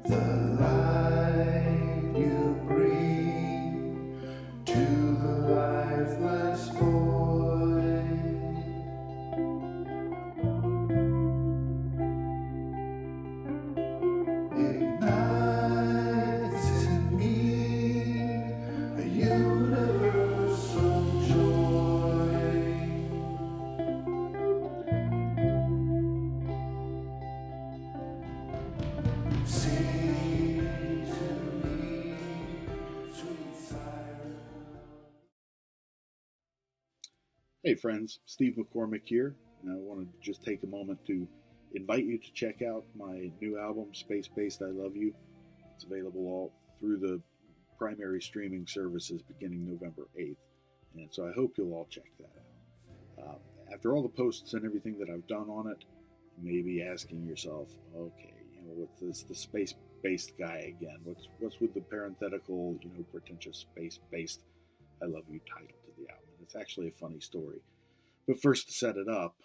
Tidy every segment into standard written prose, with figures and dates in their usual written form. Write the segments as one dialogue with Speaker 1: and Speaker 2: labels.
Speaker 1: The light you bring to the lifeless void ignites in me a universal joy. Sing to me, sweet siren.
Speaker 2: Hey friends, Steve McCormack here, and I wanted to just take a moment to invite you to check out my new album, Space-Based I Love You. It's available all through the primary streaming services beginning November 8th, and so I hope you'll all check that out. After all the posts and everything that I've done on it, you may be asking yourself, okay, what's this, the space-based guy again? What's with the parenthetical, pretentious space-based I Love You title to the album? It's actually a funny story. But first, to set it up,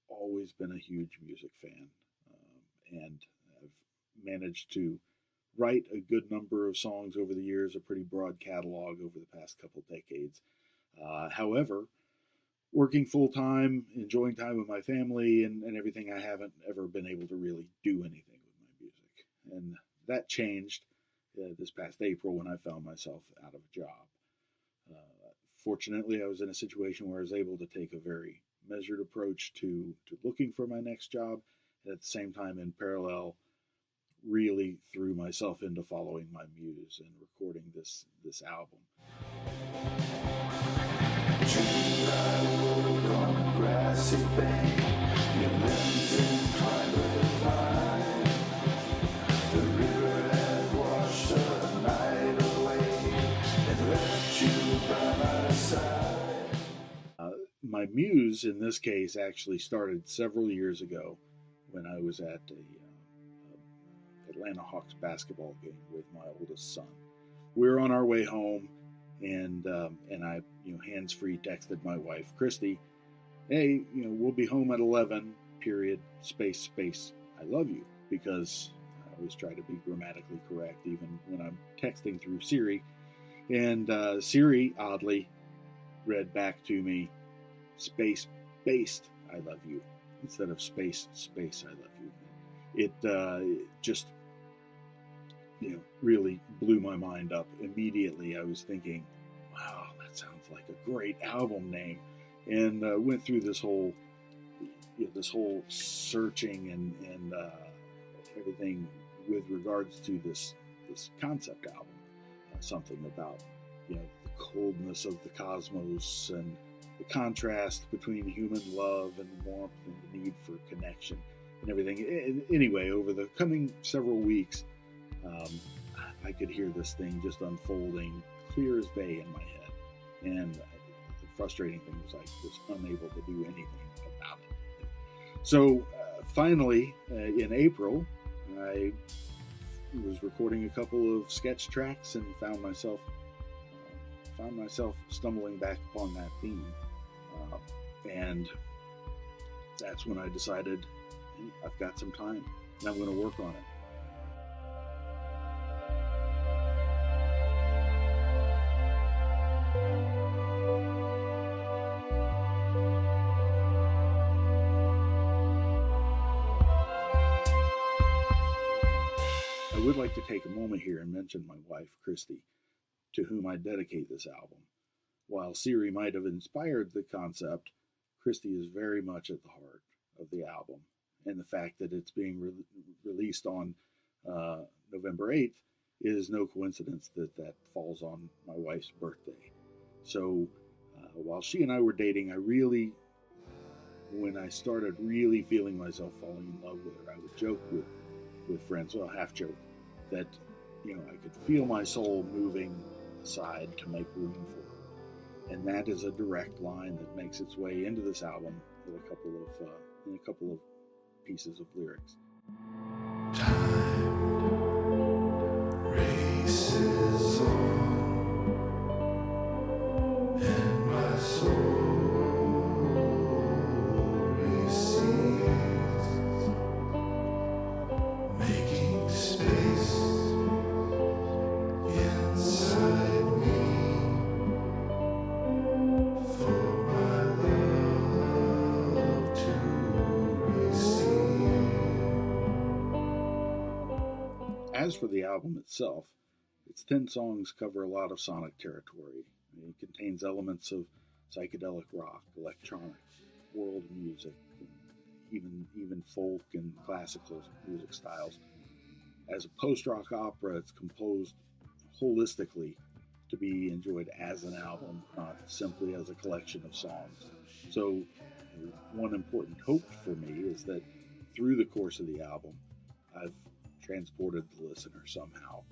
Speaker 2: always been a huge music fan, and I've managed to write a good number of songs over the years, a pretty broad catalog over the past couple decades. However, working full-time, enjoying time with my family and everything, I haven't ever been able to really do anything with my music. And that changed this past April when I found myself out of a job. Fortunately, I was in a situation where I was able to take a very measured approach to looking for my next job, and at the same time, in parallel, really threw myself into following my muse and recording this album.
Speaker 1: I walk on a grassy bank, your limbs entwined with mine. The river had washed the night away and left you by my side.
Speaker 2: My muse, in this case, actually started several years ago when I was at a Atlanta Hawks basketball game with my oldest son. We were on our way home, and I, hands-free texted my wife, Christy, hey, we'll be home at 11, period, space, I love you, because I always try to be grammatically correct, even when I'm texting through Siri. And Siri, oddly, read back to me, space-based I love you, instead of space, I love you. It just, really blew my mind up. Immediately I was thinking, wow, that sounds like a great album name, and went through this whole searching and everything with regards to this concept album. Something about the coldness of the cosmos and the contrast between human love and warmth and the need for connection and everything. Anyway, over the coming several weeks, I could hear this thing just unfolding clear as day in my head. And the frustrating thing was I was unable to do anything about it. So finally, in April, I was recording a couple of sketch tracks and found myself stumbling back upon that theme. And that's when I decided, I've got some time and I'm going to work on it. I would like to take a moment here and mention my wife, Christy, to whom I dedicate this album. While Siri might have inspired the concept, Christy is very much at the heart of the album, and the fact that it's being released on November 8th is no coincidence that falls on my wife's birthday. So while she and I were dating, when I started really feeling myself falling in love with her, I would joke with friends, well, half joke, that I could feel my soul moving aside to make room for her. And that is a direct line that makes its way into this album with a couple of pieces of lyrics.
Speaker 1: Time races on, and my soul recedes, making
Speaker 2: As for the album itself, its 10 songs cover a lot of sonic territory. It contains elements of psychedelic rock, electronic, world music, and even folk and classical music styles. As a post-rock opera, it's composed holistically to be enjoyed as an album, not simply as a collection of songs. So, one important hope for me is that through the course of the album, I've transported the listener somehow.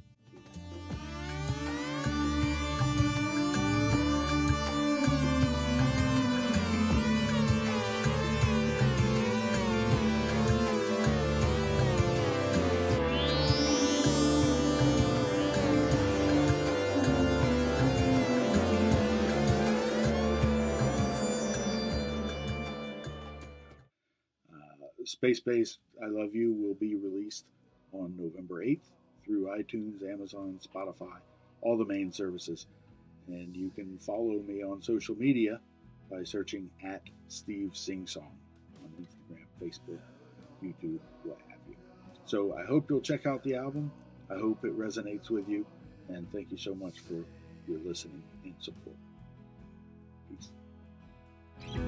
Speaker 2: Space Based I Love You will be released on November 8th through iTunes, Amazon, Spotify, all the main services. And you can follow me on social media by searching at Steve Singsong on Instagram, Facebook, YouTube, what have you. So I hope you'll check out the album. I hope it resonates with you. And thank you so much for your listening and support. Peace.